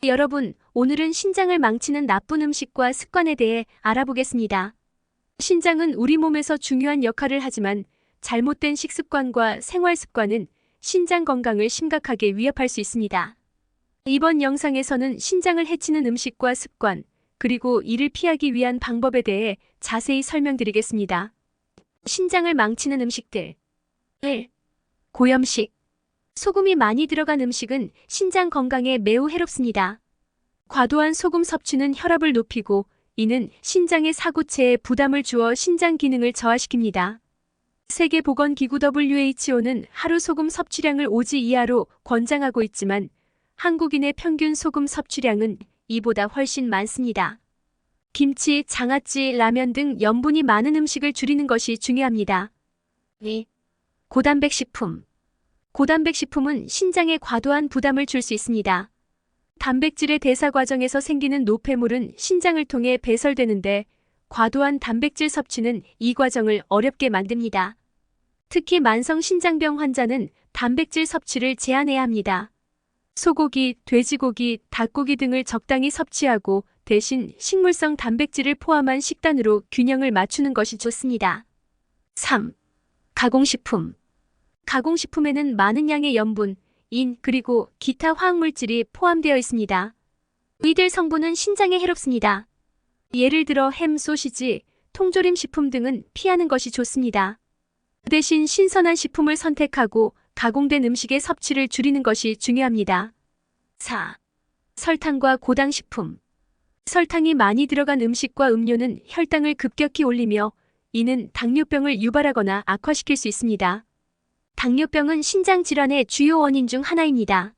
여러분, 오늘은 신장을 망치는 나쁜 음식과 습관에 대해 알아보겠습니다. 신장은 우리 몸에서 중요한 역할을 하지만 잘못된 식습관과 생활 습관은 신장 건강을 심각하게 위협할 수 있습니다. 이번 영상에서는 신장을 해치는 음식과 습관, 그리고 이를 피하기 위한 방법에 대해 자세히 설명드리겠습니다. 신장을 망치는 음식들. 1. 고염식. 소금이 많이 들어간 음식은 신장 건강에 매우 해롭습니다. 과도한 소금 섭취는 혈압을 높이고 이는 신장의 사구체에 부담을 주어 신장 기능을 저하시킵니다. 세계보건기구 WHO는 하루 소금 섭취량을 5지 이하로 권장하고 있지만 한국인의 평균 소금 섭취량은 이보다 훨씬 많습니다. 김치, 장아찌, 라면 등 염분이 많은 음식을 줄이는 것이 중요합니다. 2. 고단백 식품. 고단백 식품은 신장에 과도한 부담을 줄 수 있습니다. 단백질의 대사 과정에서 생기는 노폐물은 신장을 통해 배설되는데 과도한 단백질 섭취는 이 과정을 어렵게 만듭니다. 특히 만성 신장병 환자는 단백질 섭취를 제한해야 합니다. 소고기, 돼지고기, 닭고기 등을 적당히 섭취하고 대신 식물성 단백질을 포함한 식단으로 균형을 맞추는 것이 좋습니다. 3. 가공식품. 가공식품에는 많은 양의 염분, 인, 그리고 기타 화학물질이 포함되어 있습니다. 이들 성분은 신장에 해롭습니다. 예를 들어 햄, 소시지, 통조림 식품 등은 피하는 것이 좋습니다. 대신 신선한 식품을 선택하고 가공된 음식의 섭취를 줄이는 것이 중요합니다. 4. 설탕과 고당식품. 설탕이 많이 들어간 음식과 음료는 혈당을 급격히 올리며 이는 당뇨병을 유발하거나 악화시킬 수 있습니다. 당뇨병은 신장 질환의 주요 원인 중 하나입니다.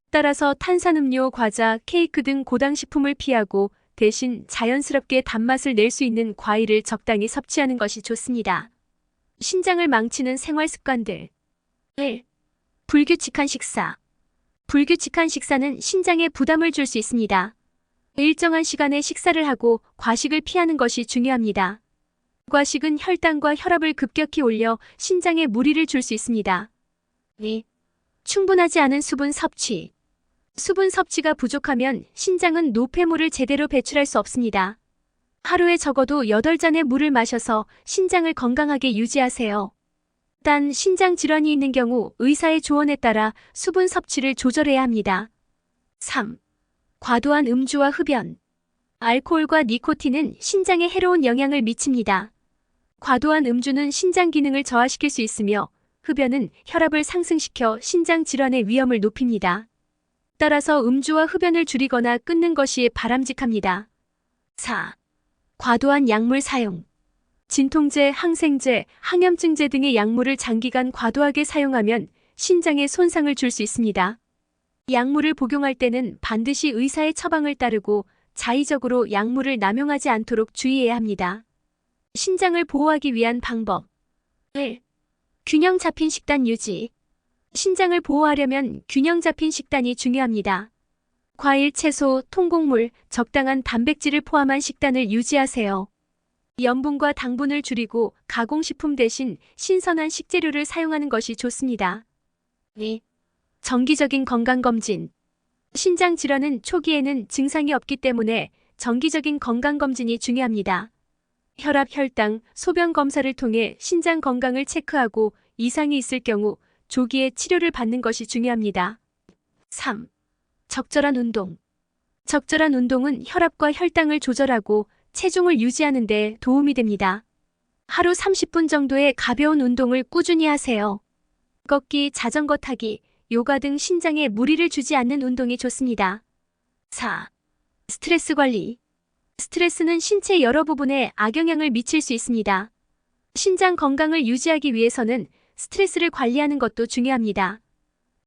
따라서 탄산음료, 과자, 케이크 등 고당식품을 피하고 대신 자연스럽게 단맛을 낼 수 있는 과일을 적당히 섭취하는 것이 좋습니다. 신장을 망치는 생활 습관들. 1. 불규칙한 식사. 불규칙한 식사는 신장에 부담을 줄 수 있습니다. 일정한 시간에 식사를 하고 과식을 피하는 것이 중요합니다. 과식은 혈당과 혈압을 급격히 올려 신장에 무리를 줄 수 있습니다. 2. 충분하지 않은 수분 섭취. 수분 섭취가 부족하면 신장은 노폐물을 제대로 배출할 수 없습니다. 하루에 적어도 8잔의 물을 마셔서 신장을 건강하게 유지하세요. 단 신장 질환이 있는 경우 의사의 조언에 따라 수분 섭취를 조절해야 합니다. 3. 과도한 음주와 흡연. 알코올과 니코틴은 신장에 해로운 영향을 미칩니다. 과도한 음주는 신장 기능을 저하시킬 수 있으며 흡연은 혈압을 상승시켜 신장 질환의 위험을 높입니다. 따라서 음주와 흡연을 줄이거나 끊는 것이 바람직합니다. 4. 과도한 약물 사용. 진통제, 항생제, 항염증제 등의 약물을 장기간 과도하게 사용하면 신장에 손상을 줄 수 있습니다. 약물을 복용할 때는 반드시 의사의 처방을 따르고 자의적으로 약물을 남용하지 않도록 주의해야 합니다. 신장을 보호하기 위한 방법. 1. 균형 잡힌 식단 유지. 신장을 보호하려면 균형 잡힌 식단이 중요합니다. 과일, 채소, 통곡물, 적당한 단백질을 포함한 식단을 유지하세요. 염분과 당분을 줄이고 가공식품 대신 신선한 식재료를 사용하는 것이 좋습니다. 2. 정기적인 건강검진. 신장 질환은 초기에는 증상이 없기 때문에 정기적인 건강검진이 중요합니다. 혈압, 혈당, 소변 검사를 통해 신장 건강을 체크하고 이상이 있을 경우 조기에 치료를 받는 것이 중요합니다. 3. 적절한 운동. 적절한 운동은 혈압과 혈당을 조절하고 체중을 유지하는 데 도움이 됩니다. 하루 30분 정도의 가벼운 운동을 꾸준히 하세요. 걷기, 자전거 타기, 요가 등 신장에 무리를 주지 않는 운동이 좋습니다. 4. 스트레스 관리. 스트레스는 신체 여러 부분에 악영향을 미칠 수 있습니다. 신장 건강을 유지하기 위해서는 스트레스를 관리하는 것도 중요합니다.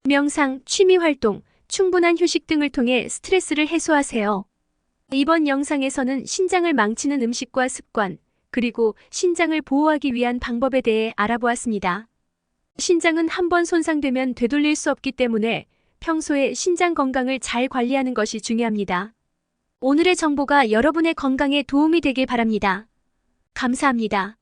명상, 취미 활동, 충분한 휴식 등을 통해 스트레스를 해소하세요. 이번 영상에서는 신장을 망치는 음식과 습관, 그리고 신장을 보호하기 위한 방법에 대해 알아보았습니다. 신장은 한번 손상되면 되돌릴 수 없기 때문에 평소에 신장 건강을 잘 관리하는 것이 중요합니다. 오늘의 정보가 여러분의 건강에 도움이 되길 바랍니다. 감사합니다.